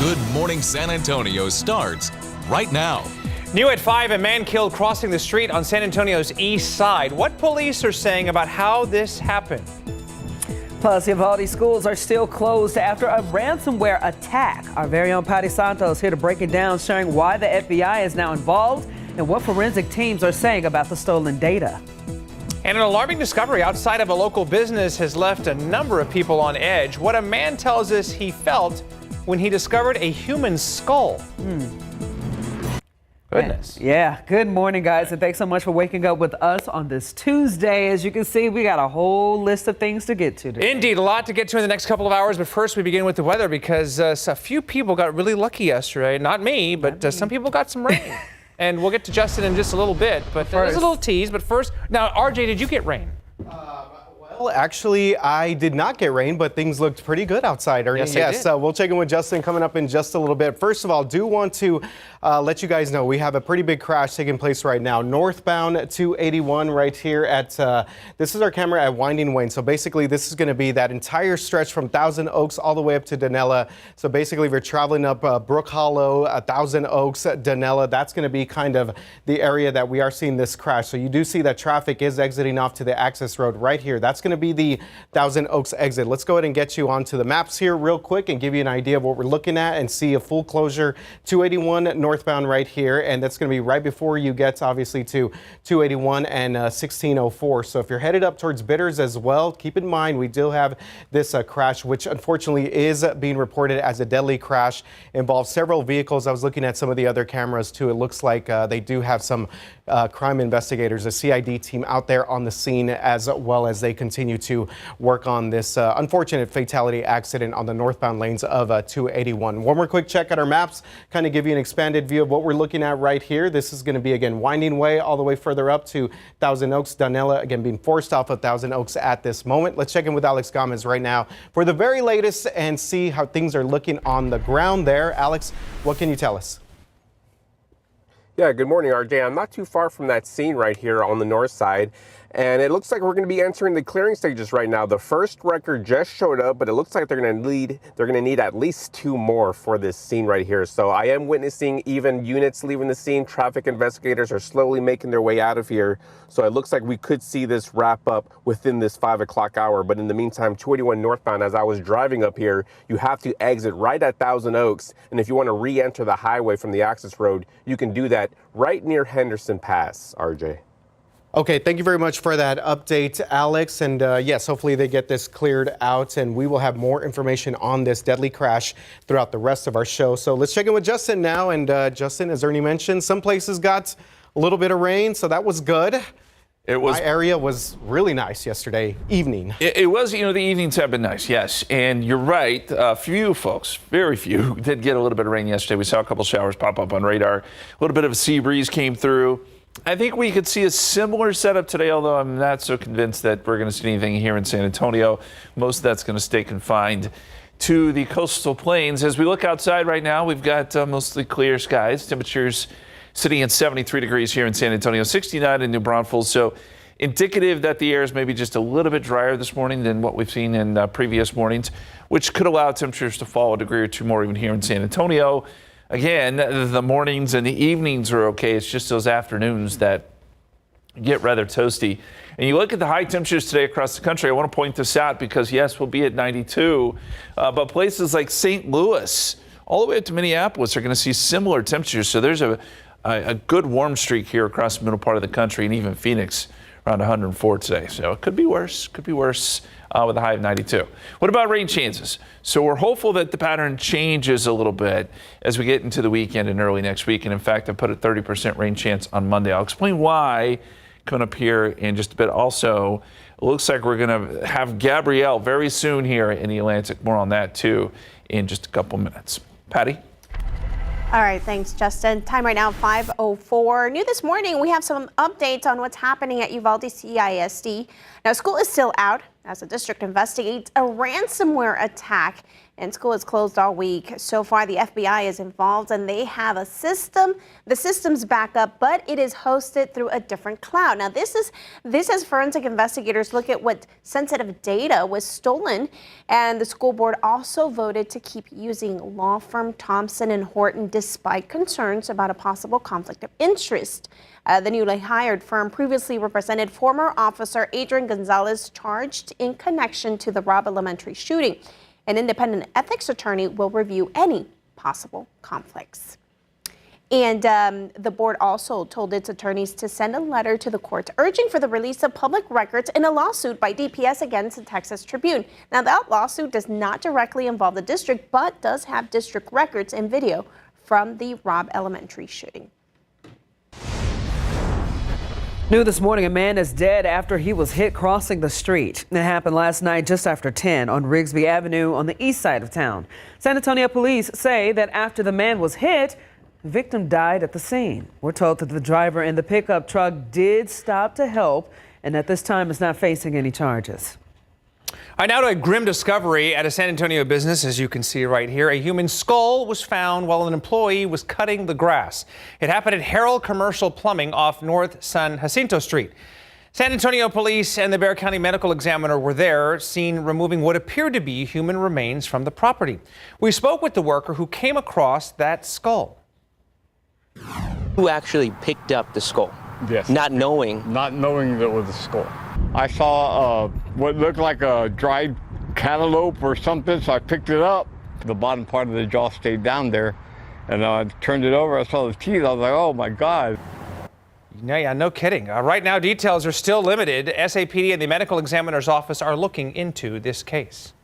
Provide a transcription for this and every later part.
Good Morning San Antonio starts right now. New at 5, a man killed crossing the street on San Antonio's east side. What police are saying about how this happened. Plus, Uvalde schools are still closed after a ransomware attack. Our very own Patty Santos here to break it down, sharing why the FBI is now involved and what forensic teams are saying about the stolen data. And an alarming discovery outside of a local business has left a number of people on edge. What a man tells us he felt when he discovered a human skull. Goodness. Yeah. Good morning, guys, and thanks so much for waking up with us on this Tuesday. As you can see, we got a whole list of things to get to today. Indeed, a lot to get to in the next couple of hours. But first, we begin with the weather because a few people got really lucky yesterday. Not me, but some people got some rain. And we'll get to Justin in just a little bit. But there's a little tease. But first, now, RJ, did you get rain? Well, actually, I did not get rain, but things looked pretty good outside. Yes, We'll check in with Justin coming up in just a little bit. First of all, do want to let you guys know we have a pretty big crash taking place right now. Northbound 281 right here at, this is our camera at Winding Wayne. So basically, this is going to be that entire stretch from Thousand Oaks all the way up to Donella. So basically, if you're traveling up Brook Hollow, Thousand Oaks, Donella, that's going to be kind of the area that we are seeing this crash. So you do see that traffic is exiting off to the access road right here. That's going to be the Thousand Oaks exit. Let's go ahead and get you onto the maps here real quick and give you an idea of what we're looking at and see a full closure. 281 northbound right here, and that's going to be right before you get obviously to 281 and 1604. So if you're headed up towards Bitters as well, keep in mind we do have this crash, which unfortunately is being reported as a deadly crash. Involves several vehicles. I was looking at some of the other cameras too. It looks like they do have some crime investigators, a CID team out there on the scene, as well as they continue to work on this unfortunate fatality accident on the northbound lanes of 281. One more quick check at our maps, kind of give you an expanded view of what we're looking at right here. This is going to be, again, Winding Way all the way further up to Thousand Oaks. Donella, again, being forced off of Thousand Oaks at this moment. Let's check in with Alex Gomez right now for the very latest and see how things are looking on the ground there. Alex, what can you tell us? Yeah, good morning, RJ. I'm not too far from that scene right here on the north side, and it looks like we're going to be entering the clearing stages right now. The first wrecker just showed up, but it looks like they're going to need at least 2 more for this scene right here. So I am witnessing even units leaving the scene. Traffic investigators are slowly making their way out of here. So it looks like we could see this wrap up within this 5 o'clock hour. But in the meantime, 281 northbound, as I was driving up here, you have to exit right at Thousand Oaks. And if you want to re-enter the highway from the access road, you can do that right near Henderson Pass, RJ. Okay, thank you very much for that update, Alex. And yes, hopefully they get this cleared out and we will have more information on this deadly crash throughout the rest of our show. So let's check in with Justin now. And Justin, as Ernie mentioned, some places got a little bit of rain, so that was good. My area was really nice yesterday evening. It was, the evenings have been nice, yes. And you're right, a few folks, very few, did get a little bit of rain yesterday. We saw a couple showers pop up on radar. A little bit of a sea breeze came through. I think we could see a similar setup today, although I'm not so convinced that we're going to see anything here in San Antonio. Most of that's going to stay confined to the coastal plains. As we look outside right now, we've got mostly clear skies. Temperatures sitting at 73 degrees here in San Antonio, 69 in New Braunfels. So indicative that the air is maybe just a little bit drier this morning than what we've seen in previous mornings, which could allow temperatures to fall a degree or 2 more even here in San Antonio. Again, the mornings and the evenings are okay. It's just those afternoons that get rather toasty. And you look at the high temperatures today across the country. I want to point this out because, yes, we'll be at 92, but places like St. Louis, all the way up to Minneapolis, are going to see similar temperatures. So there's a good warm streak here across the middle part of the country, and even Phoenix around 104 today. So it could be worse with a high of 92. What about rain chances? So we're hopeful that the pattern changes a little bit as we get into the weekend and early next week. And in fact, I put a 30% rain chance on Monday. I'll explain why coming up here in just a bit. Also, it looks like we're going to have Gabrielle very soon here in the Atlantic. More on that too in just a couple minutes. Patty? All right, thanks, Justin. Time right now, 5:04. New this morning, we have some updates on what's happening at Uvalde CISD. Now, school is still out as the district investigates a ransomware attack and school is closed all week. So far, the FBI is involved and they have a system. The system's back up, but it is hosted through a different cloud. Now, this as forensic investigators look at what sensitive data was stolen. And the school board also voted to keep using law firm Thompson and Horton despite concerns about a possible conflict of interest. The newly hired firm previously represented former officer Adrian Gonzalez, charged in connection to the Robb Elementary shooting. An independent ethics attorney will review any possible conflicts. And the board also told its attorneys to send a letter to the court urging for the release of public records in a lawsuit by DPS against the Texas Tribune. Now, that lawsuit does not directly involve the district, but does have district records and video from the Robb Elementary shooting. New this morning, a man is dead after he was hit crossing the street. It happened last night just after 10 on Rigsby Avenue on the east side of town. San Antonio police say that after the man was hit, the victim died at the scene. We're told that the driver in the pickup truck did stop to help and at this time is not facing any charges. All right, now to a grim discovery at a San Antonio business. As you can see right here, a human skull was found while an employee was cutting the grass. It happened at Harold Commercial Plumbing off North San Jacinto Street. San Antonio police and the Bexar County medical examiner were there, seen removing what appeared to be human remains from the property. We spoke with the worker who came across that skull. Who actually picked up the skull? Yes. Not knowing Not knowing that it was a skull. I saw what looked like a dried cantaloupe or something, so I picked it up. The bottom part of the jaw stayed down there, and I turned it over. I saw the teeth. I was like, oh my God. Yeah, no kidding. Right now, details are still limited. SAPD and the medical examiner's office are looking into this case.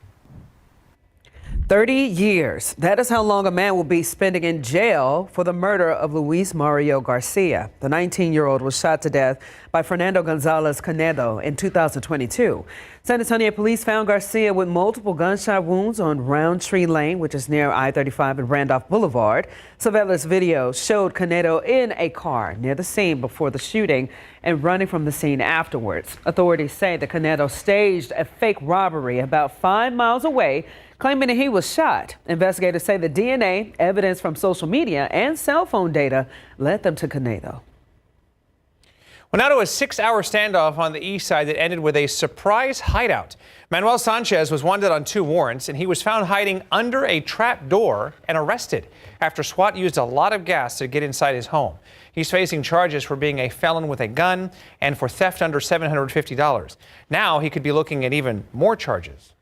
30 years. That is how long a man will be spending in jail for the murder of Luis Mario Garcia. The 19-year-old was shot to death by Fernando Gonzalez Canedo in 2022. San Antonio police found Garcia with multiple gunshot wounds on Roundtree Lane, which is near I-35 and Randolph Boulevard. Surveillance video showed Canedo in a car near the scene before the shooting and running from the scene afterwards. Authorities say that Canedo staged a fake robbery about 5 miles away, claiming that he was shot. Investigators say the DNA, evidence from social media, and cell phone data led them to Canedo. Well, now to a 6-hour standoff on the east side that ended with a surprise hideout. Manuel Sanchez was wanted on 2 warrants, and he was found hiding under a trap door and arrested after SWAT used a lot of gas to get inside his home. He's facing charges for being a felon with a gun and for theft under $750. Now he could be looking at even more charges.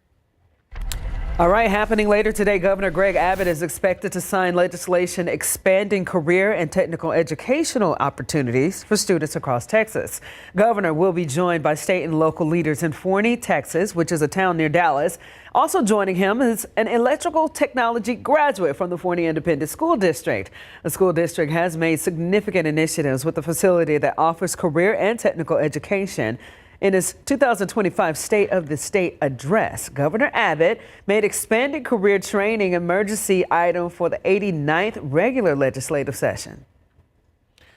All right, happening later today, Governor Greg Abbott is expected to sign legislation expanding career and technical educational opportunities for students across Texas. Governor will be joined by state and local leaders in Forney, Texas, which is a town near Dallas. Also joining him is an electrical technology graduate from the Forney Independent School District. The school district has made significant initiatives with a facility that offers career and technical education. In his 2025 State of the State address, Governor Abbott made expanded career training emergency item for the 89th regular legislative session.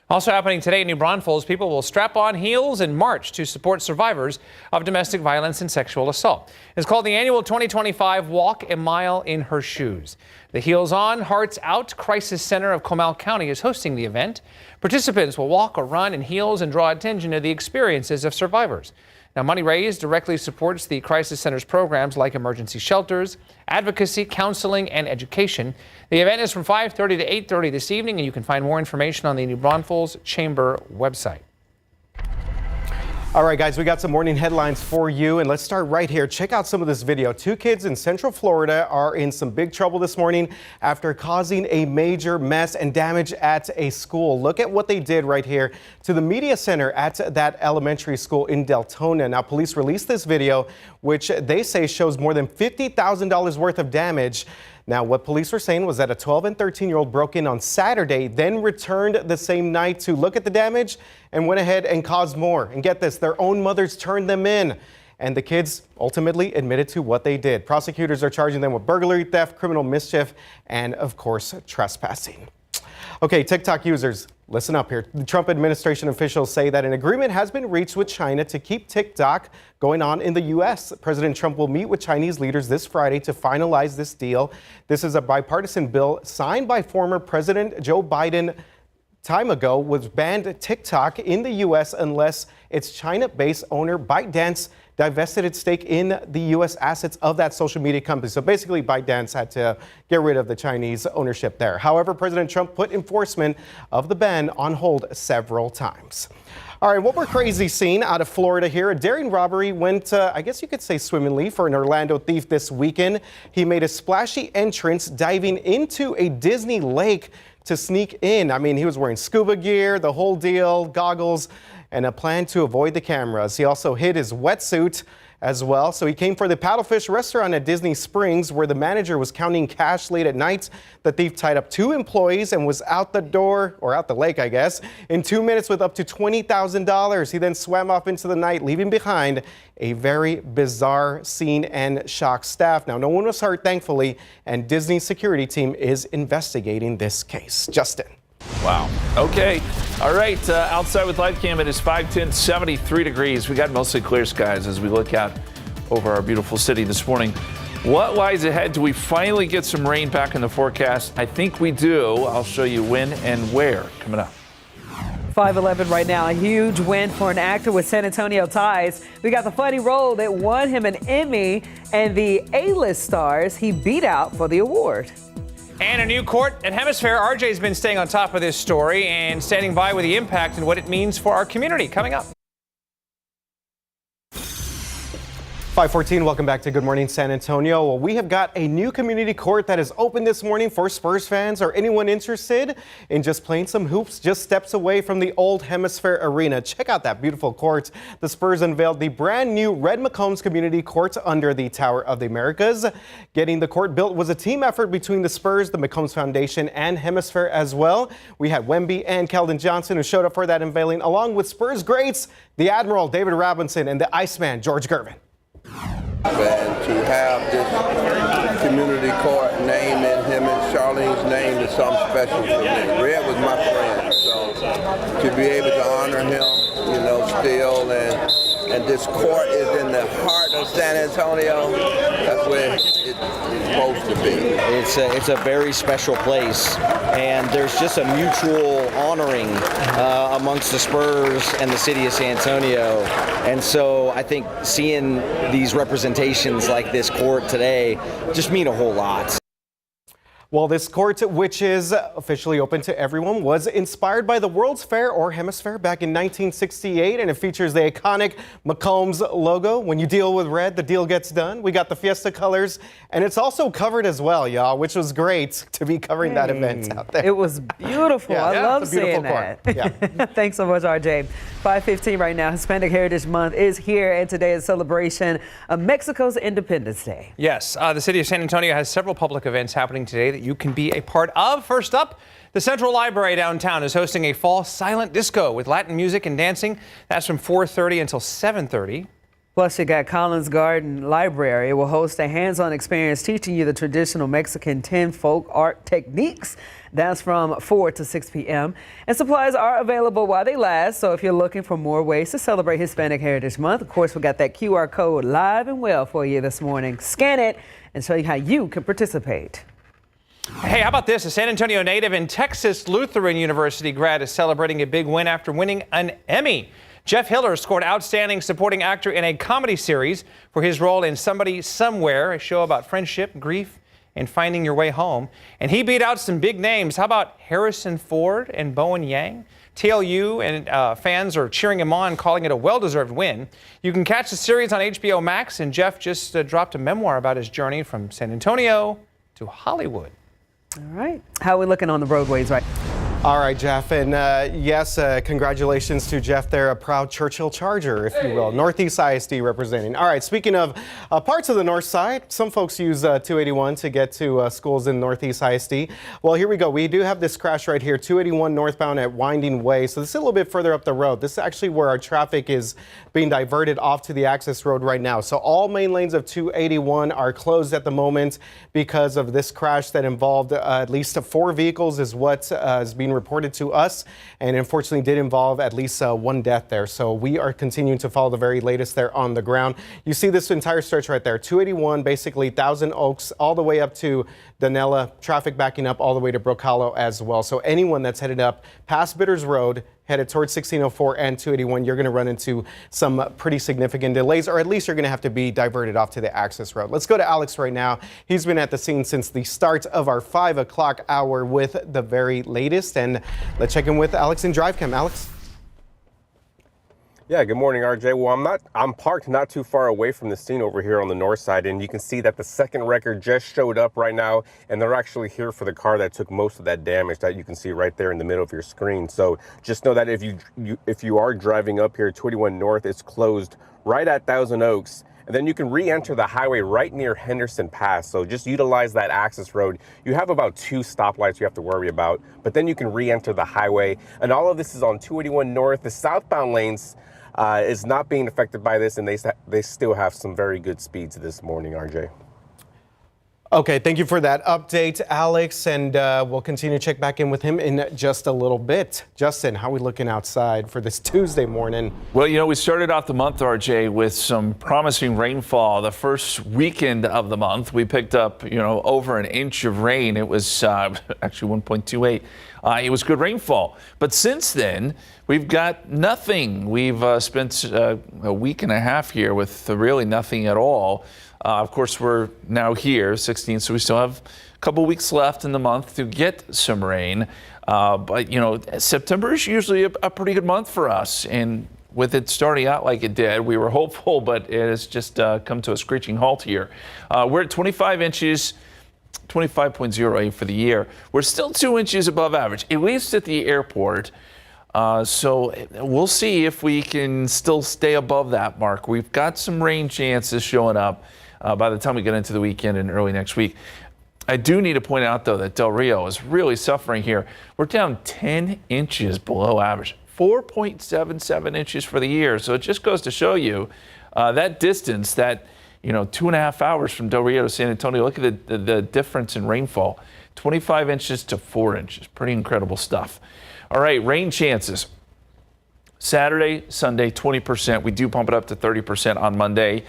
Also happening today in New Braunfels, people will strap on heels and march to support survivors of domestic violence and sexual assault. It's called the annual 2025 Walk a Mile in Her Shoes. The Heels On, Hearts Out Crisis Center of Comal County is hosting the event. Participants will walk or run in heels and draw attention to the experiences of survivors. Now, money raised directly supports the Crisis Center's programs like emergency shelters, advocacy, counseling, and education. The event is from 5:30 to 8:30 this evening, and you can find more information on the New Braunfels Chamber website. All right, guys, we got some morning headlines for you, and let's start right here. Check out some of this video. 2 kids in Central Florida are in some big trouble this morning after causing a major mess and damage at a school. Look at what they did right here to the media center at that elementary school in Deltona. Now, police released this video, which they say shows more than $50,000 worth of damage. Now, what police were saying was that a 12 and 13-year-old broke in on Saturday, then returned the same night to look at the damage and went ahead and caused more. And get this, their own mothers turned them in. And the kids ultimately admitted to what they did. Prosecutors are charging them with burglary, theft, criminal mischief, and of course, trespassing. Okay, TikTok users, listen up here. The Trump administration officials say that an agreement has been reached with China to keep TikTok going on in the U.S. President Trump will meet with Chinese leaders this Friday to finalize this deal. This is a bipartisan bill signed by former President Joe Biden time ago, which banned TikTok in the U.S. unless its China-based owner ByteDance divested its stake in the U.S. assets of that social media company. So basically, ByteDance had to get rid of the Chinese ownership there. However, President Trump put enforcement of the ban on hold several times. All right, what we're crazy seeing out of Florida here. A daring robbery went, I guess you could say swimmingly for an Orlando thief this weekend. He made a splashy entrance diving into a Disney lake to sneak in. I mean, he was wearing scuba gear, the whole deal, goggles, and a plan to avoid the cameras. He also hid his wetsuit as well. So he came for the Paddlefish restaurant at Disney Springs, where the manager was counting cash late at night. The thief tied up 2 employees and was out the door, or out the lake, I guess, in 2 minutes with up to $20,000. He then swam off into the night, leaving behind a very bizarre scene and shocked staff. Now, no one was hurt, thankfully, and Disney's security team is investigating this case. Justin. Wow. Okay. All right. Outside with live cam, it is 5:10, 73 degrees. We got mostly clear skies as we look out over our beautiful city this morning. What lies ahead? Do we finally get some rain back in the forecast? I think we do. I'll show you when and where coming up. 5:11 right now. A huge win for an actor with San Antonio ties. We got the funny role that won him an Emmy, and the A-list stars he beat out for the award. And a new court at Hemisphere. RJ's been staying on top of this story and standing by with the impact and what it means for our community. Coming up. 5:14, welcome back to Good Morning San Antonio. Well, we have got a new community court that is open this morning for Spurs fans or anyone interested in just playing some hoops just steps away from the old Hemisphere Arena. Check out that beautiful court. The Spurs unveiled the brand new Red McCombs Community Court under the Tower of the Americas. Getting the court built was a team effort between the Spurs, the McCombs Foundation, and Hemisphere as well. We had Wemby and Keldon Johnson who showed up for that unveiling, along with Spurs greats, the Admiral David Robinson and the Iceman George Gervin. And to have this community court name in him and Charlene's name is something special for me. Red was my friend, so to be able to honor him, you know, still, and this court is in the heart of San Antonio. That's where it's supposed to be. It's a very special place, and there's just a mutual honoring amongst the Spurs and the city of San Antonio. And so I think seeing these representations like this court today just mean a whole lot. Well, this court, which is officially open to everyone, was inspired by the World's Fair or Hemisphere back in 1968, and it features the iconic McCombs logo. When you deal with red, the deal gets done. We got the Fiesta colors, and it's also covered as well, y'all, which was great to be covering that event out there. It was beautiful. I love seeing court. that. Yeah. Thanks so much, RJ. 5:15 right now. Hispanic Heritage Month is here, and today is a celebration of Mexico's Independence Day. Yes, the city of San Antonio has several public events happening today that you can be a part of. First up, the Central Library downtown is hosting a fall silent disco with Latin music and dancing. That's from 4:30 until 7:30. Plus, you got Collins Garden Library. It will host a hands-on experience teaching you the traditional Mexican tin folk art techniques. That's from 4 to 6 p.m. And supplies are available while they last. So if you're looking for more ways to celebrate Hispanic Heritage Month, of course, we got that QR code live and well for you this morning. Scan it and show you how you can participate. Hey, how about this? A San Antonio native and Texas Lutheran University grad is celebrating a big win after winning an Emmy. Jeff Hiller scored Outstanding Supporting Actor in a Comedy Series for his role in Somebody Somewhere, a show about friendship, grief, and finding your way home. And he beat out some big names. How about Harrison Ford and Bowen Yang? TLU and fans are cheering him on, calling it a well-deserved win. You can catch the series on HBO Max, and Jeff just dropped a memoir about his journey from San Antonio to Hollywood. All right. How are we looking on the roadways right now? All right, Jeff, and yes, congratulations to Jeff there, a proud Churchill Charger, if you will. Northeast ISD representing. All right, speaking of parts of the north side, some folks use 281 to get to schools in Northeast ISD. Well, here we go. We do have this crash right here, 281 northbound at Winding Way. So this is a little bit further up the road. This is actually where our traffic is being diverted off to the access road right now. So all main lanes of 281 are closed at the moment because of this crash that involved at least 4 vehicles is what is being being reported to us, and unfortunately did involve at least one death there. So we are continuing to follow the very latest there on the ground. You see this entire stretch right there, 281, basically Thousand Oaks, all the way up to Danella, traffic backing up all the way to Brook Hollow as well. So anyone that's headed up past Bitters Road, headed towards 1604 and 281, you're going to run into some pretty significant delays, or at least you're going to have to be diverted off to the access road. Let's go to Alex right now. He's been at the scene since the start of our 5 o'clock hour with the very latest. And let's check in with Alex in DriveCam. Alex? Yeah, good morning, RJ. Well, I'm parked not too far away from the scene over here on the north side, and you can see that the second wrecker just showed up right now, and they're actually here for the car that took most of that damage that you can see right there in the middle of your screen. So just know that if you are driving up here, 21 North, it's closed right at Thousand Oaks, and then you can re-enter the highway right near Henderson Pass. So just utilize that access road. You have about 2 stoplights you have to worry about, but then you can re-enter the highway, and all of this is on 281 North. The southbound lanes is not being affected by this, and they still have some very good speeds this morning, RJ. Okay, thank you for that update, Alex, and we'll continue to check back in with him in just a little bit. Justin, how are we looking outside for this Tuesday morning? Well, we started off the month, RJ, with some promising rainfall. The first weekend of the month, we picked up, over an inch of rain. It was actually 1.28. It was good rainfall. But since then, we've got nothing. We've spent a week and a half here with really nothing at all. Of course, we're now here, 16th, so we still have a couple weeks left in the month to get some rain. But, September is usually a pretty good month for us. And with it starting out like it did, we were hopeful, but it has just come to a screeching halt here. We're at 25 inches. 25.08 for the year. We're still 2 inches above average, at least at the airport. So we'll see if we can still stay above that mark. We've got some rain chances showing up by the time we get into the weekend and early next week. I do need to point out, though, that Del Rio is really suffering here. We're down 10 inches below average, 4.77 inches for the year. So it just goes to show you that distance, that 2.5 hours from Del Rio to San Antonio. Look at the difference in rainfall, 25 inches to 4 inches. Pretty incredible stuff. All right, rain chances. Saturday, Sunday, 20%. We do pump it up to 30% on Monday.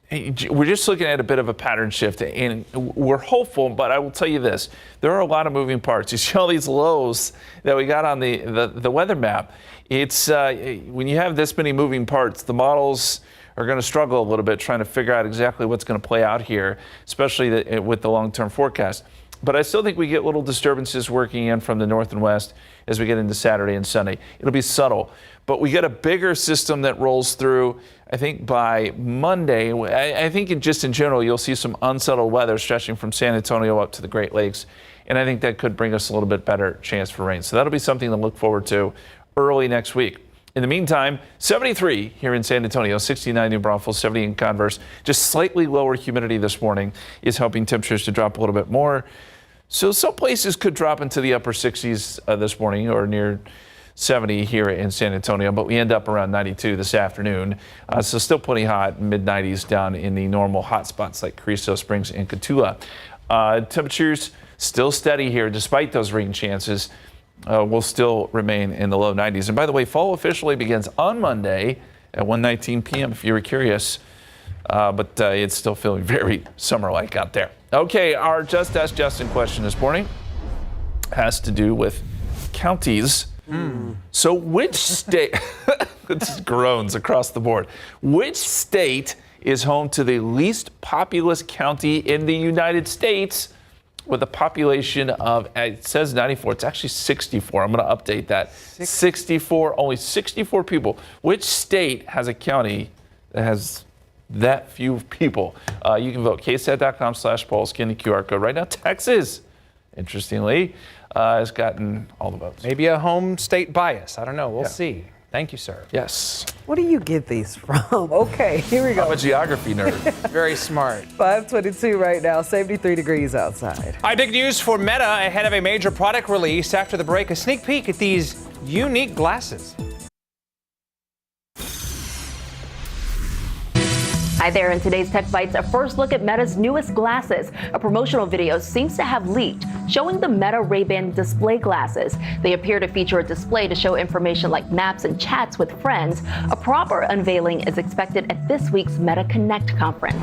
We're just looking at a bit of a pattern shift, and we're hopeful, but I will tell you this. There are a lot of moving parts. You see all these lows that we got on the weather map. It's when you have this many moving parts, the models are going to struggle a little bit trying to figure out exactly what's going to play out here, especially with the long-term forecast. But I still think we get little disturbances working in from the north and west as we get into Saturday and Sunday. It'll be subtle, but we get a bigger system that rolls through. I think by Monday, I think just in general, you'll see some unsettled weather stretching from San Antonio up to the Great Lakes. And I think that could bring us a little bit better chance for rain. So that'll be something to look forward to early next week. In the meantime, 73 here in San Antonio, 69 New Braunfels, 70 in Converse. Just slightly lower humidity this morning is helping temperatures to drop a little bit more. So some places could drop into the upper 60s this morning, or near 70 here in San Antonio, but we end up around 92 this afternoon. So still plenty hot, mid-90s down in the normal hot spots like Carrizo Springs and Cotulla. Temperatures still steady here despite those rain chances. Will still remain in the low 90s. And by the way, fall officially begins on Monday at 1:19 p.m. if you were curious. But it's still feeling very summer-like out there. Okay, our Just Ask Justin question this morning has to do with counties. So which state, this groans across the board, which state is home to the least populous county in the United States with a population of, it says 94, it's actually 64. I'm going to update that. 64, only 64 people. Which state has a county that has that few people? You can vote KSAT.com/poll, scan the QR code. Right now, Texas, interestingly, has gotten all the votes. Maybe a home state bias. I don't know. We'll see. Thank you, sir. Yes. What do you get these from? Okay, here we go. I'm a geography nerd. Very smart. 5:22 right now, 73 degrees outside. All right, big news for Meta ahead of a major product release. After the break, a sneak peek at these unique glasses. I Hi there. In today's Tech Bites, a first look at Meta's newest glasses. A promotional video seems to have leaked showing the Meta Ray-Ban display glasses. They appear to feature a display to show information like maps and chats with friends. A proper unveiling is expected at this week's Meta Connect conference.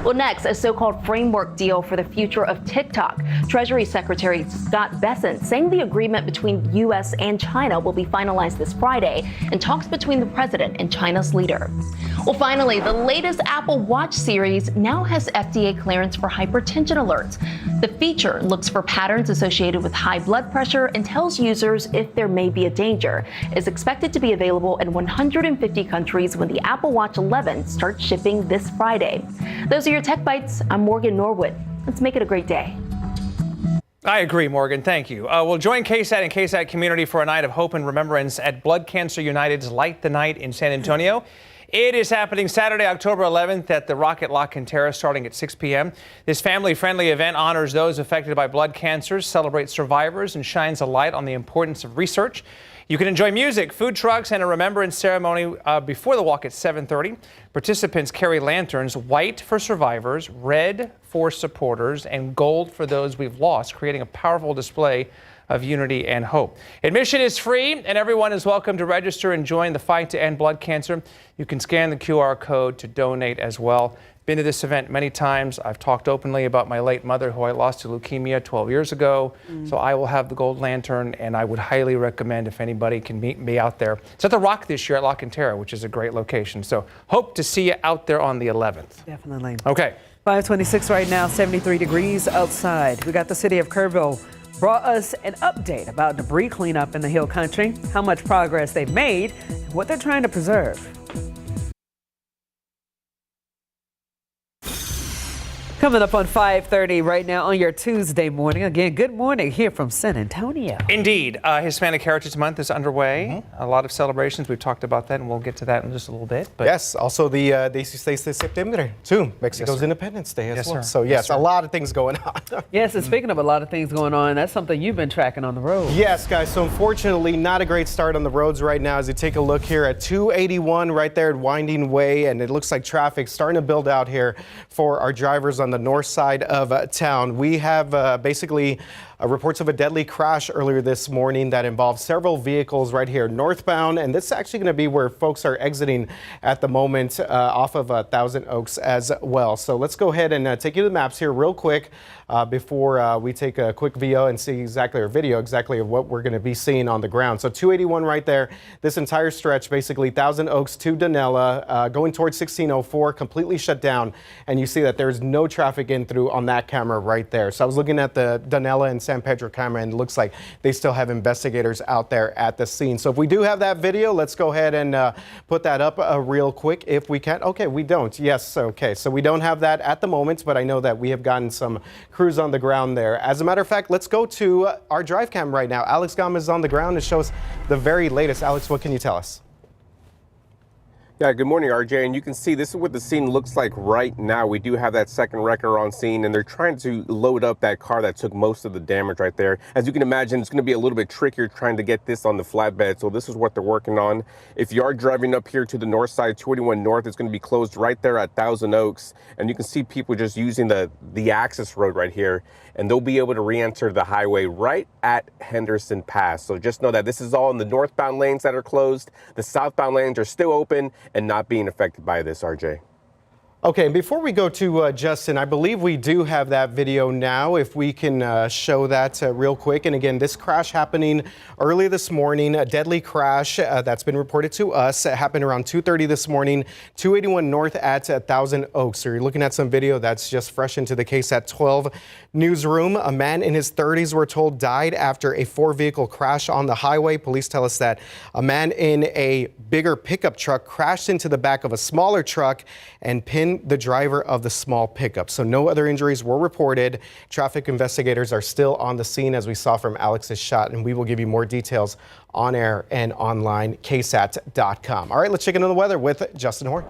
Well, next, a so-called framework deal for the future of TikTok. Treasury Secretary Scott Bessent saying the agreement between U.S. and China will be finalized this Friday in talks between the president and China's leader. Well, finally, the latest Apple Watch series now has FDA clearance for hypertension alerts. The feature looks for patterns associated with high blood pressure and tells users if there may be a danger. It's expected to be available in 150 countries when the Apple Watch 11 starts shipping this Friday. Those are your Tech Bites. I'm Morgan Norwood. Let's make it a great day. I agree, Morgan. Thank you. We'll join KSAT and KSAT community for a night of hope and remembrance at Blood Cancer United's Light the Night in San Antonio. It is happening Saturday, October 11th at the Rocket La Cantera starting at 6 p.m. This family-friendly event honors those affected by blood cancers, celebrates survivors, and shines a light on the importance of research. You can enjoy music, food trucks, and a remembrance ceremony before the walk at 7:30. Participants carry lanterns, white for survivors, red for supporters, and gold for those we've lost, creating a powerful display of unity and hope. Admission is free, and everyone is welcome to register and join the fight to end blood cancer. You can scan the QR code to donate as well. Been to this event many times. I've talked openly about my late mother, who I lost to leukemia 12 years ago. So I will have the gold lantern, and I would highly recommend if anybody can meet me out there. It's at the Rock this year at La Cantera, which is a great location. So hope to see you out there on the 11th. Definitely. Okay. 526 right now, 73 degrees outside. We got the city of Kerrville brought us an update about debris cleanup in the Hill Country, how much progress they've made, and what they're trying to preserve. Coming up on 5:30 right now on your Tuesday morning. Again, good morning here from San Antonio. Indeed. Hispanic Heritage Month is underway. A lot of celebrations. We've talked about that, and we'll get to that in just a little bit. But yes, also the 16 de Septiembre, too. Mexico's Independence Day as well. Sir. So, yes, a lot of things going on. Yes, and speaking of a lot of things going on, that's something you've been tracking on the road. Yes, guys. So, unfortunately, not a great start on the roads right now as you take a look here at 281 right there at Winding Way, and it looks like traffic starting to build out here for our drivers on the north side of town. We have basically reports of a deadly crash earlier this morning that involved several vehicles right here northbound, and this is actually going to be where folks are exiting at the moment off of Thousand Oaks as well. So let's go ahead and take you to the maps here real quick before we take a quick video and see exactly of what we're going to be seeing on the ground. So 281 right there, this entire stretch, basically Thousand Oaks to Donella, going towards 1604, completely shut down, and you see that there's no traffic in through on that camera right there. So I was looking at the Donella and San Pedro camera, and it looks like they still have investigators out there at the scene. So if we do have that video, let's go ahead and put that up real quick if we can. Okay, we don't. Yes, okay. So we don't have that at the moment, but I know that we have gotten some crews on the ground there. As a matter of fact, let's go to our drive cam right now. Alex Gomez is on the ground to show us the very latest. Alex, what can you tell us? Yeah, good morning, RJ. And you can see this is what the scene looks like right now. We do have that second wrecker on scene, and they're trying to load up that car that took most of the damage right there. As you can imagine, it's going to be a little bit trickier trying to get this on the flatbed. So this is what they're working on. If you are driving up here to the north side, 281 North, it's going to be closed right there at Thousand Oaks. And you can see people just using the access road right here, and they'll be able to re-enter the highway right at Henderson Pass. So just know that this is all in the northbound lanes that are closed. The southbound lanes are still open and not being affected by this, RJ. Okay, before we go to Justin, I believe we do have that video now, if we can show that real quick. And again, this crash happening early this morning, a deadly crash that's been reported to us. It happened around 2:30 this morning, 281 North at Thousand Oaks. So you're looking at some video that's just fresh into the KSAT 12 newsroom. A man in his 30s, we're told, died after a 4-vehicle crash on the highway. Police tell us that a man in a bigger pickup truck crashed into the back of a smaller truck and pinned the driver of the small pickup. So no other injuries were reported. Traffic investigators are still on the scene, as we saw from Alex's shot, and we will give you more details on air and online, KSAT.com. All right, let's check into the weather with Justin Horn.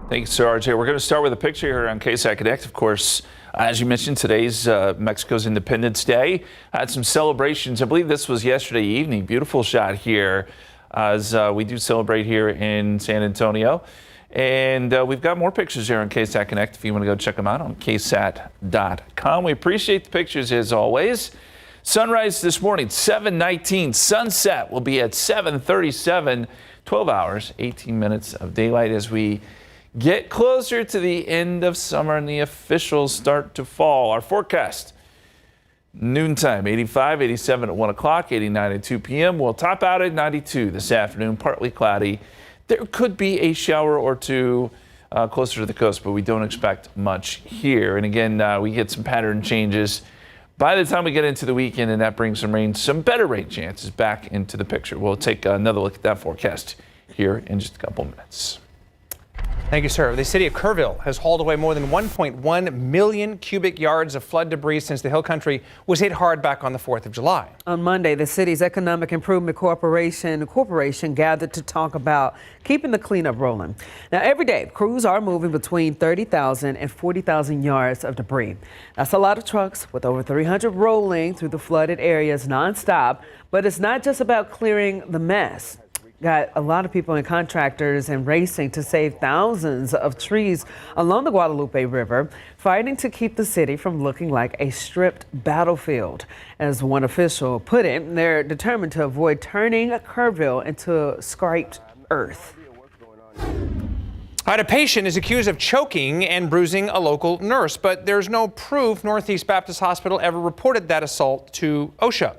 Thanks, Sir RJ. We're going to start with a picture here on KSAT Connect. Of course, as you mentioned, today's Mexico's Independence Day. Had some celebrations. I believe this was yesterday evening. Beautiful shot here as we do celebrate here in San Antonio. And we've got more pictures here on KSAT Connect if you want to go check them out on ksat.com. We appreciate the pictures as always. Sunrise this morning, 7:19. Sunset will be at 7:37. 12 hours, 18 minutes of daylight as we get closer to the end of summer and the officials start to fall. Our forecast. Noontime, 85, 87 at 1 o'clock, 89 at 2 p.m. We'll top out at 92 this afternoon, partly cloudy. There could be a shower or two closer to the coast, but we don't expect much here. And again, we get some pattern changes by the time we get into the weekend, and that brings some rain, some better rain chances back into the picture. We'll take another look at that forecast here in just a couple minutes. Thank you, sir. The city of Kerrville has hauled away more than 1.1 million cubic yards of flood debris since the Hill Country was hit hard back on the 4th of July. On Monday, the city's Economic Improvement Corporation gathered to talk about keeping the cleanup rolling. Now, every day, crews are moving between 30,000 and 40,000 yards of debris. That's a lot of trucks with over 300 rolling through the flooded areas nonstop. But it's not just about clearing the mess. Got a lot of people and contractors and racing to save thousands of trees along the Guadalupe River, fighting to keep the city from looking like a stripped battlefield. As one official put it, they're determined to avoid turning Kerrville into scraped earth. A patient is accused of choking and bruising a local nurse, but there's no proof Northeast Baptist Hospital ever reported that assault to OSHA.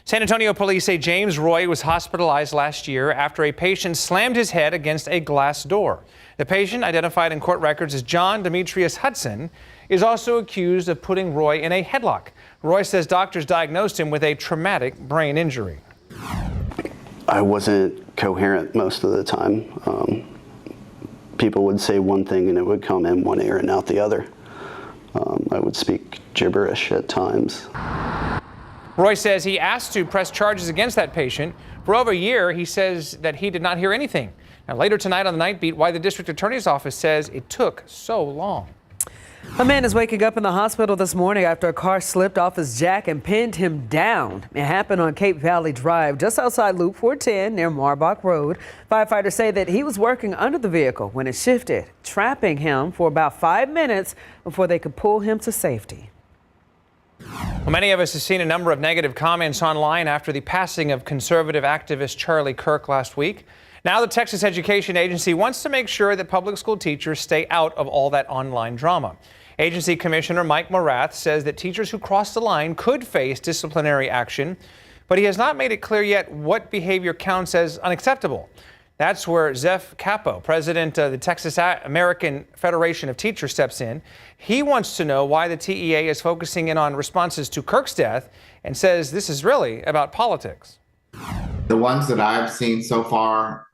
San Antonio police say James Roy was hospitalized last year after a patient slammed his head against a glass door. The patient, identified in court records as John Demetrius Hudson, is also accused of putting Roy in a headlock. Roy says doctors diagnosed him with a traumatic brain injury. I wasn't coherent most of the time. People would say one thing and it would come in one ear and out the other. I would speak gibberish at times. Roy says he asked to press charges against that patient. For over a year, he says that he did not hear anything. Now, later tonight on the Night Beat, why the district attorney's office says it took so long. A man is waking up in the hospital this morning after a car slipped off his jack and pinned him down. It happened on Cape Valley Drive, just outside Loop 410 near Marbach Road. Firefighters say that he was working under the vehicle when it shifted, trapping him for about 5 minutes before they could pull him to safety. Well, many of us have seen a number of negative comments online after the passing of conservative activist Charlie Kirk last week. Now the Texas Education Agency wants to make sure that public school teachers stay out of all that online drama. Agency Commissioner Mike Morath says that teachers who cross the line could face disciplinary action, but he has not made it clear yet what behavior counts as unacceptable. That's where Zeph Capo, president of the Texas American Federation of Teachers, steps in. He wants to know why the TEA is focusing in on responses to Kirk's death and says this is really about politics. The ones that I've seen so far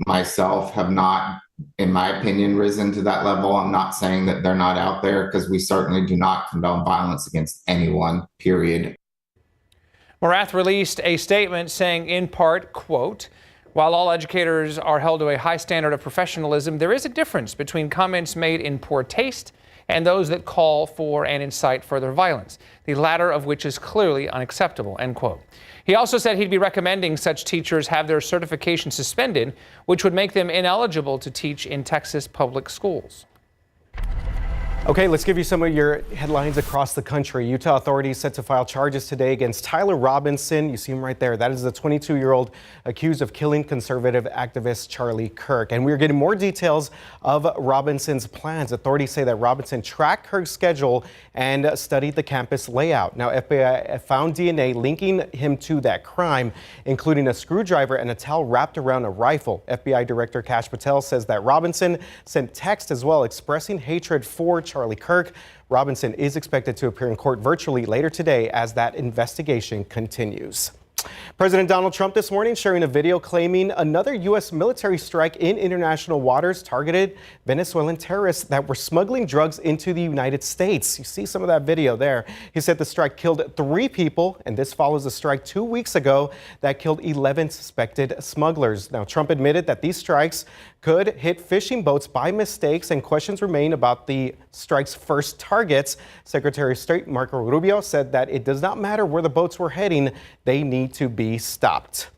myself have not, in my opinion, risen to that level. I'm not saying that they're not out there because we certainly do not condone violence against anyone, period. Morath released a statement saying in part, quote, "While all educators are held to a high standard of professionalism, there is a difference between comments made in poor taste and those that call for and incite further violence, the latter of which is clearly unacceptable," end quote. He also said he'd be recommending such teachers have their certification suspended, which would make them ineligible to teach in Texas public schools. Okay, let's give you some of your headlines across the country. Utah authorities set to file charges today against Tyler Robinson. You see him right there. That is the 22-year-old accused of killing conservative activist Charlie Kirk. And we're getting more details of Robinson's plans. Authorities say that Robinson tracked Kirk's schedule and studied the campus layout. Now, FBI found DNA linking him to that crime, including a screwdriver and a towel wrapped around a rifle. FBI Director Kash Patel says that Robinson sent text as well expressing hatred for Charlie Kirk. Robinson is expected to appear in court virtually later today as that investigation continues. President Donald Trump this morning sharing a video claiming another U.S. military strike in international waters targeted Venezuelan terrorists that were smuggling drugs into the United States. You see some of that video there. He said the strike killed 3 people, and this follows a strike 2 weeks ago that killed 11 suspected smugglers. Now, Trump admitted that these strikes could hit fishing boats by mistakes, and questions remain about the strike's first targets. Secretary of State Marco Rubio said that it does not matter where the boats were heading, they need to be stopped.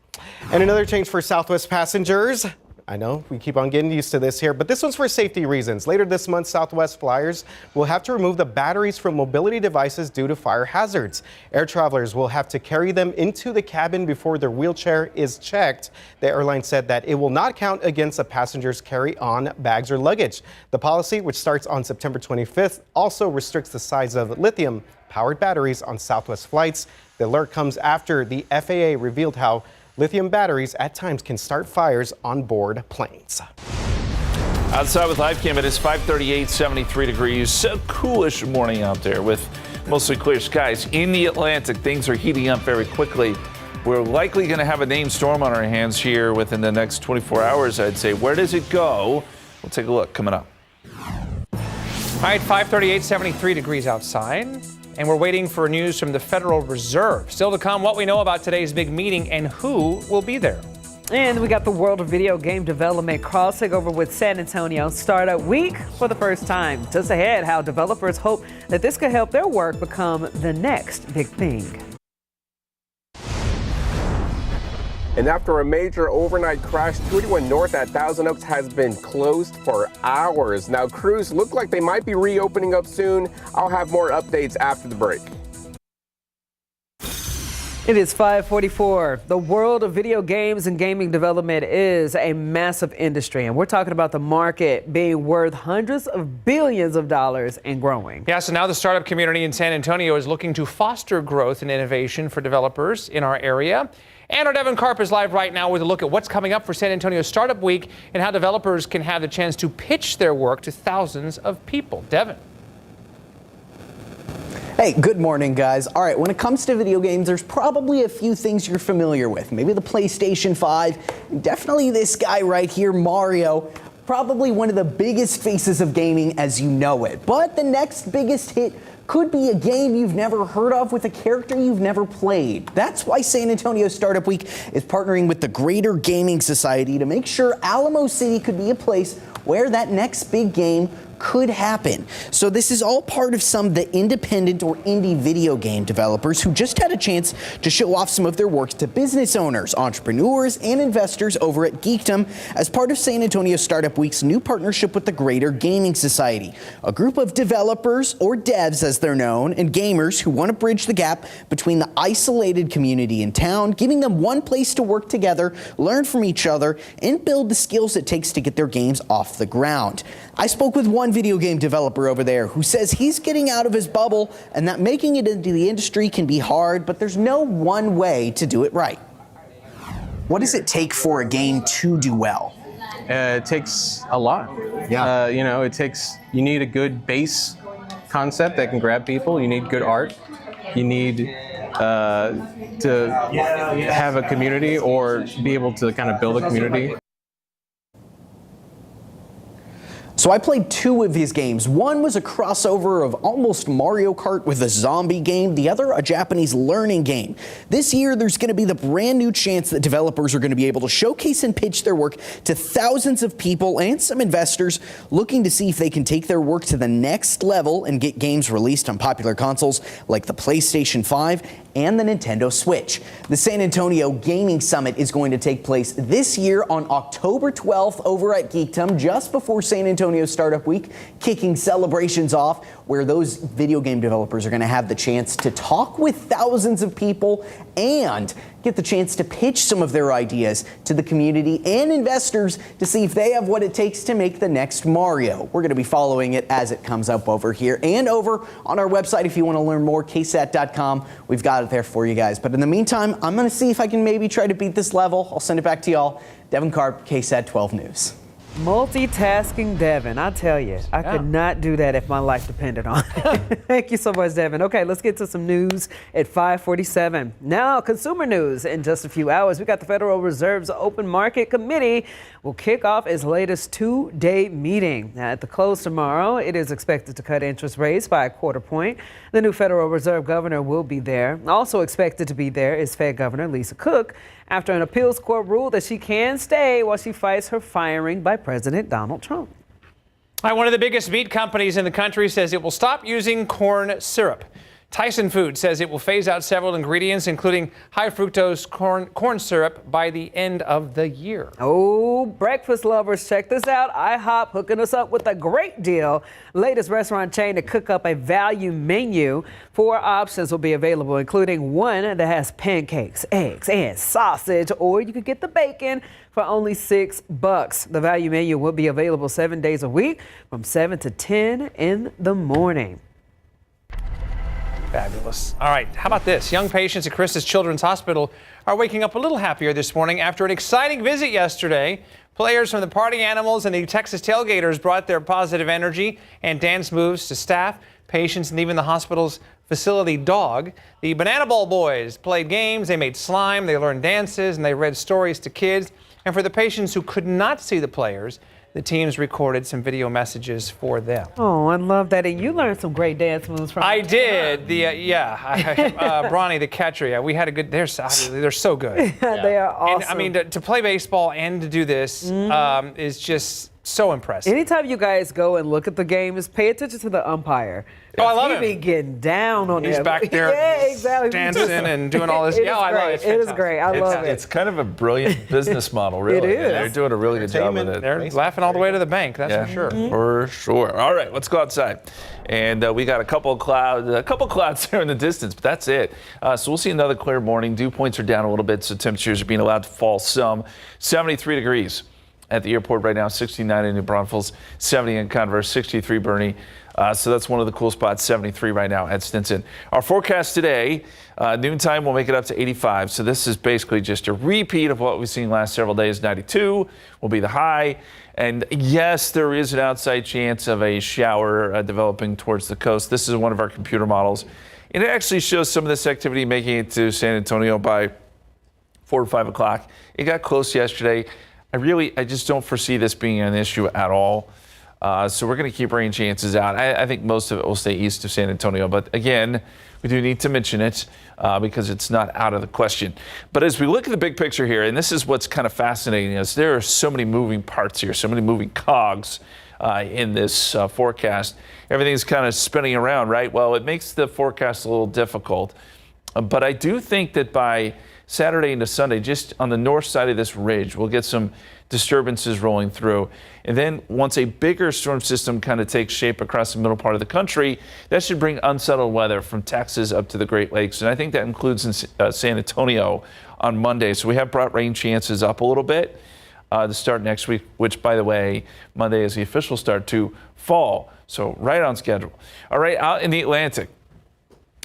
And another change for Southwest passengers. I know we keep on getting used to this here, but this one's for safety reasons. Later this month, Southwest flyers will have to remove the batteries from mobility devices due to fire hazards. Air travelers will have to carry them into the cabin before their wheelchair is checked. The airline said that it will not count against a passenger's carry-on bags or luggage. The policy, which starts on September 25th, also restricts the size of lithium-powered batteries on Southwest flights. The alert comes after the FAA revealed how lithium batteries at times can start fires on board planes. Outside with live cam, it is 5:38, 73 degrees. So coolish morning out there with mostly clear skies. In the Atlantic, things are heating up very quickly. We're likely going to have a named storm on our hands here within the next 24 hours, I'd say. Where does it go? We'll take a look coming up. All right, 5:38, 73 degrees outside. And we're waiting for news from the Federal Reserve. Still to come, what we know about today's big meeting and who will be there. And we got the world of video game development crossing over with San Antonio Startup Week for the first time. Just ahead, how developers hope that this could help their work become the next big thing. And after a major overnight crash, 281 North at Thousand Oaks has been closed for hours. Now, crews look like they might be reopening up soon. I'll have more updates after the break. It is 5:44. The world of video games and gaming development is a massive industry, and we're talking about the market being worth hundreds of billions of dollars and growing. Yeah, so now the startup community in San Antonio is looking to foster growth and innovation for developers in our area. And our Devin Karp is live right now with a look at what's coming up for San Antonio Startup Week and how developers can have the chance to pitch their work to thousands of people. Devin. Hey, good morning, guys. All right, when it comes to video games, there's probably a few things you're familiar with. Maybe the PlayStation 5, definitely this guy right here, Mario. Probably one of the biggest faces of gaming as you know it. But the next biggest hit could be a game you've never heard of with a character you've never played. That's why San Antonio Startup Week is partnering with the Greater Gaming Society to make sure Alamo City could be a place where that next big game could happen. So this is all part of some of the independent or indie video game developers who just had a chance to show off some of their work to business owners, entrepreneurs, and investors over at Geekdom as part of San Antonio Startup Week's new partnership with the Greater Gaming Society, a group of developers, or devs as they're known, and gamers who want to bridge the gap between the isolated community in town, giving them one place to work together, learn from each other, and build the skills it takes to get their games off the ground. I spoke with one video game developer over there who says he's getting out of his bubble and that making it into the industry can be hard, but there's no one way to do it right. What does it take for a game to do well? It takes a lot. Yeah. You need a good base concept that can grab people. You need good art. You need to have a community or be able to kind of build a community. So I played two of his games. One was a crossover of almost Mario Kart with a zombie game, the other a Japanese learning game. This year, there's going to be the brand new chance that developers are going to be able to showcase and pitch their work to thousands of people and some investors looking to see if they can take their work to the next level and get games released on popular consoles like the PlayStation 5 and the Nintendo Switch. The San Antonio Gaming Summit is going to take place this year on October 12th over at Geekdom, just before San Antonio Startup Week, kicking celebrations off where those video game developers are going to have the chance to talk with thousands of people and get the chance to pitch some of their ideas to the community and investors to see if they have what it takes to make the next Mario. We're going to be following it as it comes up over here and over on our website. If you want to learn more, KSAT.com. We've got it there for you guys. But in the meantime, I'm going to see if I can maybe try to beat this level. I'll send it back to y'all. Devin Karp, KSAT 12 News. Multitasking Devin, I tell you, I could not do that if my life depended on it. Thank you so much, Devin. Okay, let's get to some news at 5:47. Now, consumer news in just a few hours. We got the Federal Reserve's Open Market Committee will kick off its latest two-day meeting. Now, at the close tomorrow, it is expected to cut interest rates by a quarter point. The new Federal Reserve governor will be there. Also expected to be there is Fed Governor Lisa Cook, after an appeals court ruled that she can stay while she fights her firing by President Donald Trump. One of the biggest meat companies in the country says it will stop using corn syrup. Tyson Foods says it will phase out several ingredients, including high fructose corn syrup, by the end of the year. Oh, breakfast lovers, check this out. IHOP hooking us up with a great deal. Latest restaurant chain to cook up a value menu. 4 options will be available, including one that has pancakes, eggs, and sausage, or you could get the bacon for only $6. The value menu will be available 7 days a week from 7 to 10 in the morning. Fabulous. All right, how about this? Young patients at Christus Children's Hospital are waking up a little happier this morning after an exciting visit yesterday. Players from the Party Animals and the Texas Tailgaters brought their positive energy and dance moves to staff, patients, and even the hospital's facility dog. The Banana Bowl boys played games, they made slime, they learned dances, and they read stories to kids. And for the patients who could not see the players, the teams recorded some video messages for them. Oh, I love that. And you learned some great dance moves from I did. Bronny, the catcher. Yeah, we had a good. They're so good. They are awesome. And I mean, to play baseball and to do this is just so impressive. Anytime you guys go and look at the games, pay attention to the umpire. Oh, I love him. He be getting down on He's him. back there dancing and doing all this. I love it. It is great. I love it. It's kind of a brilliant business model, really. It is. They're doing a really good job with it. They're laughing all the way to the bank, that's for sure. For sure. All right, let's go outside. And we got a couple clouds there in the distance, but that's it. So we'll see another clear morning. Dew points are down a little bit, so temperatures are being allowed to fall some. 73 degrees at the airport right now, 69 in New Braunfels, 70 in Converse, 63 Bernie. So that's one of the cool spots, 73 right now at Stinson. Our forecast today, noontime will make it up to 85. So this is basically just a repeat of what we've seen last several days. 92 will be the high. And yes, there is an outside chance of a shower developing towards the coast. This is one of our computer models. And it actually shows some of this activity making it to San Antonio by 4 or 5 o'clock. It got close yesterday. I just don't foresee this being an issue at all. So we're going to keep rain chances out. I think most of it will stay east of San Antonio. But again, we do need to mention it because it's not out of the question. But as we look at the big picture here, and this is what's kind of fascinating, is there are so many moving parts here, so many moving cogs in this forecast. Everything's kind of spinning around, right? Well, it makes the forecast a little difficult. But I do think that by Saturday into Sunday, just on the north side of this ridge, we'll get some disturbances rolling through. And then once a bigger storm system kind of takes shape across the middle part of the country, that should bring unsettled weather from Texas up to the Great Lakes. And I think that includes in San Antonio on Monday. So we have brought rain chances up a little bit to start next week, which, by the way, Monday is the official start to fall. So right on schedule. All right, out in the Atlantic,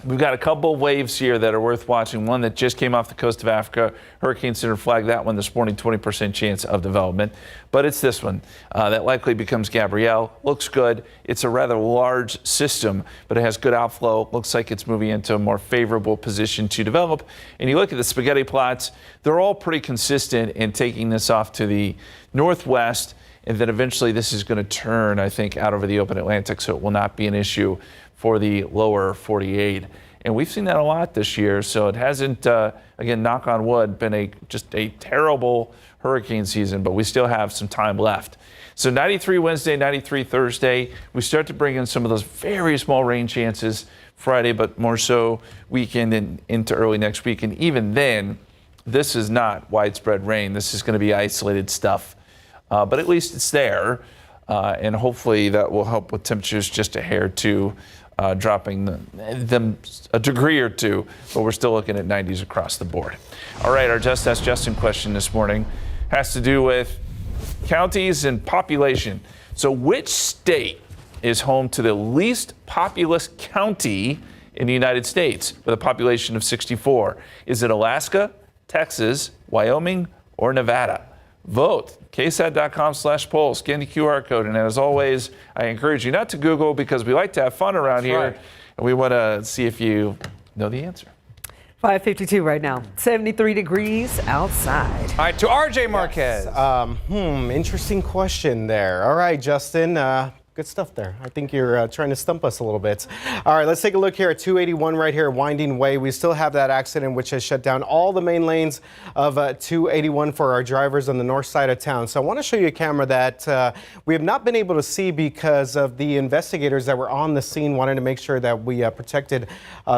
we've got a couple of waves here that are worth watching. One that just came off the coast of Africa. Hurricane Center flagged that one this morning, 20% chance of development. But it's this one that likely becomes Gabrielle. Looks good. It's a rather large system, but it has good outflow. Looks like it's moving into a more favorable position to develop. And you look at the spaghetti plots, they're all pretty consistent in taking this off to the northwest. And then eventually this is going to turn, I think, out over the open Atlantic, so it will not be an issue for the lower 48. And we've seen that a lot this year, so it hasn't, again, knock on wood, been just a terrible hurricane season, but we still have some time left. So 93 Wednesday, 93 Thursday. We start to bring in some of those very small rain chances Friday, but more so weekend and into early next week. And even then, this is not widespread rain. This is going to be isolated stuff. But at least it's there, and hopefully that will help with temperatures just a hair too, dropping them a degree or two, but we're still looking at 90s across the board. All right, our Just Ask Justin question this morning has to do with counties and population. So which state is home to the least populous county in the United States with a population of 64? Is it Alaska, Texas, Wyoming, or Nevada? Vote. KSAT.com/poll. Scan the QR code. And as always, I encourage you not to Google because we like to have fun around here. Right. And we want to see if you know the answer. 5:52 right now. 73 degrees outside. All right, to RJ Marquez. Interesting question there. All right, Justin. Good Good stuff there. I think you're trying to stump us a little bit. All right, let's take a look here at 281 right here at Winding Way. We still have that accident which has shut down all the main lanes of 281 for our drivers on the north side of town. So I want to show you a camera that we have not been able to see because of the investigators that were on the scene wanting to make sure that we protected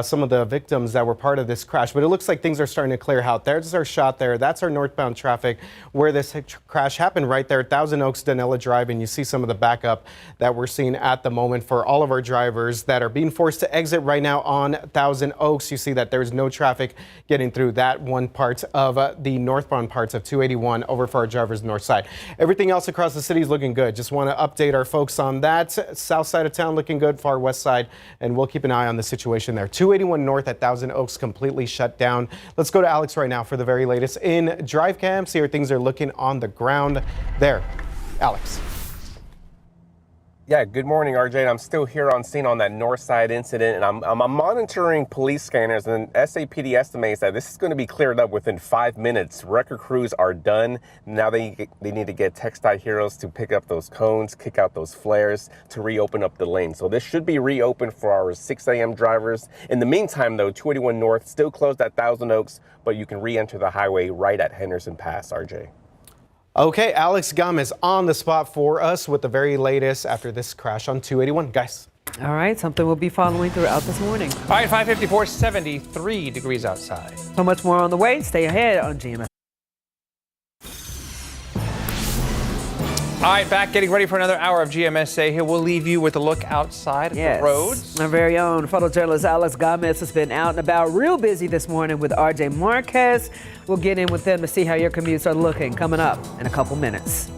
some of the victims that were part of this crash. But it looks like things are starting to clear out. There's our shot there. That's our northbound traffic where this crash happened right there at Thousand Oaks, Danella Drive, and you see some of the backup that we're seeing at the moment for all of our drivers that are being forced to exit right now on Thousand Oaks. You see that there's no traffic getting through that one part of the northbound parts of 281 over for our drivers north side. Everything else across the city is looking good. Just want to update our folks on that. South side of town looking good, far west side, and we'll keep an eye on the situation there. 281 north at Thousand Oaks completely shut down. Let's go to Alex right now for the very latest in drive cam. See how things are looking on the ground there. Alex. Yeah, good morning, RJ. I'm still here on scene on that north side incident, and I'm monitoring police scanners, and SAPD estimates that this is going to be cleared up within 5 minutes. Record crews are done. Now they need to get TxDOT heroes to pick up those cones, kick out those flares to reopen up the lane. So this should be reopened for our 6 a.m. drivers. In the meantime, though, 281 North still closed at Thousand Oaks, but you can re-enter the highway right at Henderson Pass, RJ. Okay, Alex Gomez on the spot for us with the very latest after this crash on 281. Guys. All right, something we'll be following throughout this morning. All right, 5:54, 73 degrees outside. So much more on the way. Stay ahead on GMS. All right, back getting ready for another hour of GMSA. Here we'll leave you with a look outside at the roads. Our very own photojournalist Alex Gomez has been out and about real busy this morning with RJ Marquez. We'll get in with them to see how your commutes are looking coming up in a couple minutes.